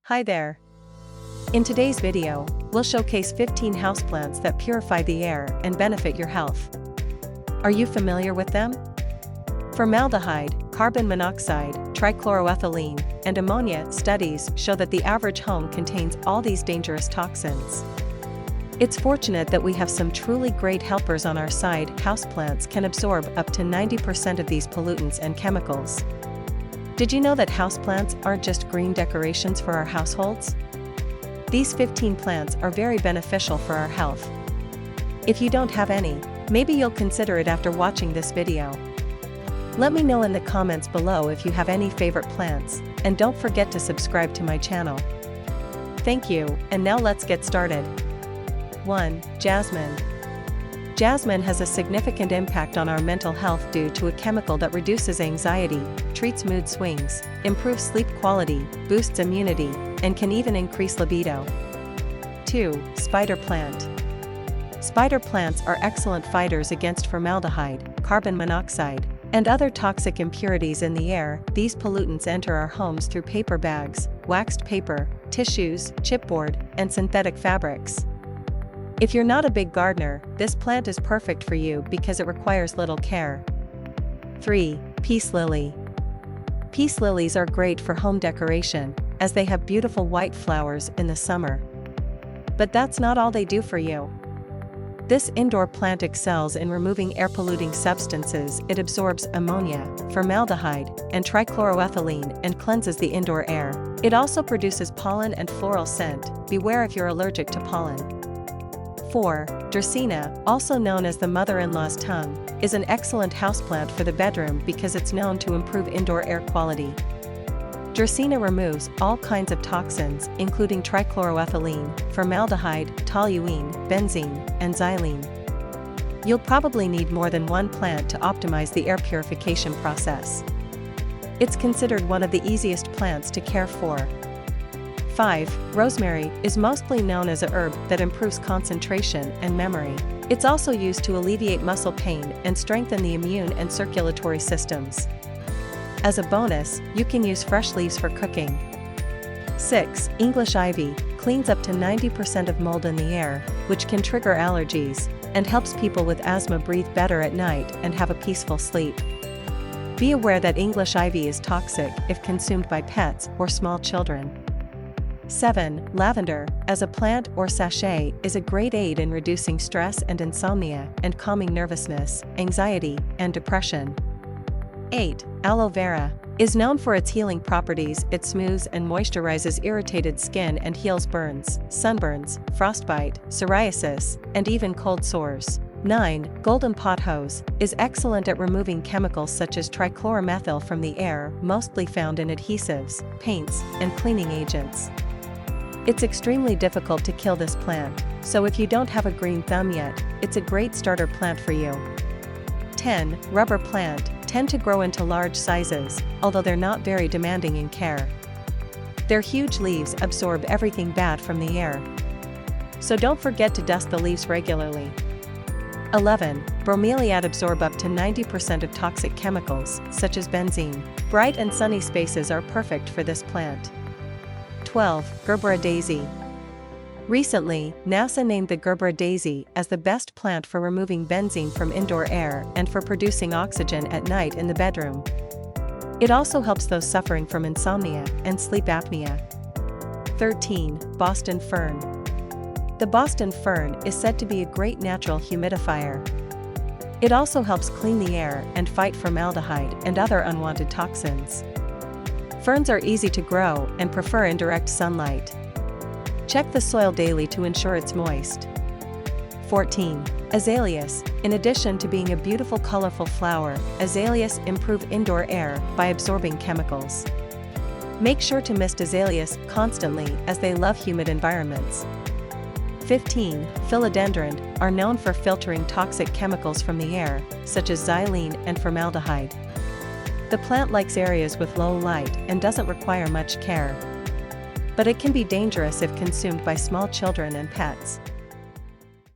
Hi there. In today's video, we'll showcase 15 houseplants that purify the air and benefit your health. Are you familiar with them? Formaldehyde, carbon monoxide, trichloroethylene, and ammonia studies show that the average home contains all these dangerous toxins. It's fortunate that we have some truly great helpers on our side. Houseplants can absorb up to 90% of these pollutants and chemicals. Did you know that houseplants aren't just green decorations for our households? These 15 plants are very beneficial for our health. If you don't have any, maybe you'll consider it after watching this video. Let me know in the comments below if you have any favorite plants, and don't forget to subscribe to my channel. Thank you, and now let's get started. 1. Jasmine. Jasmine has a significant impact on our mental health due to a chemical that reduces anxiety, treats mood swings, improves sleep quality, boosts immunity, and can even increase libido. 2. Spider plant. Spider plants are excellent fighters against formaldehyde, carbon monoxide, and other toxic impurities in the air. These pollutants enter our homes through paper bags, waxed paper, tissues, chipboard, and synthetic fabrics. If you're not a big gardener, this plant is perfect for you because it requires little care. 3. Peace lily. Peace lilies are great for home decoration, as they have beautiful white flowers in the summer. But that's not all they do for you. This indoor plant excels in removing air-polluting substances. It absorbs ammonia, formaldehyde, and trichloroethylene and cleanses the indoor air. It also produces pollen and floral scent. Beware if you're allergic to pollen. 4. Dracaena, also known as the mother-in-law's tongue, is an excellent houseplant for the bedroom because it's known to improve indoor air quality. Dracaena removes all kinds of toxins, including trichloroethylene, formaldehyde, toluene, benzene, and xylene. You'll probably need more than one plant to optimize the air purification process. It's considered one of the easiest plants to care for. 5. Rosemary is mostly known as a herb that improves concentration and memory. It's also used to alleviate muscle pain and strengthen the immune and circulatory systems. As a bonus, you can use fresh leaves for cooking. 6. English ivy cleans up to 90% of mold in the air, which can trigger allergies, and helps people with asthma breathe better at night and have a peaceful sleep. Be aware that English ivy is toxic if consumed by pets or small children. 7. Lavender, as a plant or sachet, is a great aid in reducing stress and insomnia and calming nervousness, anxiety, and depression. 8. Aloe vera is known for its healing properties. It smooths and moisturizes irritated skin and heals burns, sunburns, frostbite, psoriasis, and even cold sores. 9. Golden pothose is excellent at removing chemicals such as trichloromethyl from the air, mostly found in adhesives, paints, and cleaning agents. It's extremely difficult to kill this plant, so if you don't have a green thumb yet, it's a great starter plant for you. 10. Rubber plant tend to grow into large sizes, although they're not very demanding in care. Their huge leaves absorb everything bad from the air. So don't forget to dust the leaves regularly. 11. Bromeliad absorb up to 90% of toxic chemicals, such as benzene. Bright and sunny spaces are perfect for this plant. 12. Gerbera daisy. Recently, NASA named the Gerbera daisy as the best plant for removing benzene from indoor air and for producing oxygen at night in the bedroom. It also helps those suffering from insomnia and sleep apnea. 13. Boston fern. The Boston fern is said to be a great natural humidifier. It also helps clean the air and fight formaldehyde and other unwanted toxins. Ferns are easy to grow and prefer indirect sunlight. Check the soil daily to ensure it's moist. 14. Azaleas. In addition to being a beautiful colorful flower, azaleas improve indoor air by absorbing chemicals. Make sure to mist azaleas constantly as they love humid environments. 15. Philodendron are known for filtering toxic chemicals from the air, such as xylene and formaldehyde. The plant likes areas with low light and doesn't require much care. But it can be dangerous if consumed by small children and pets.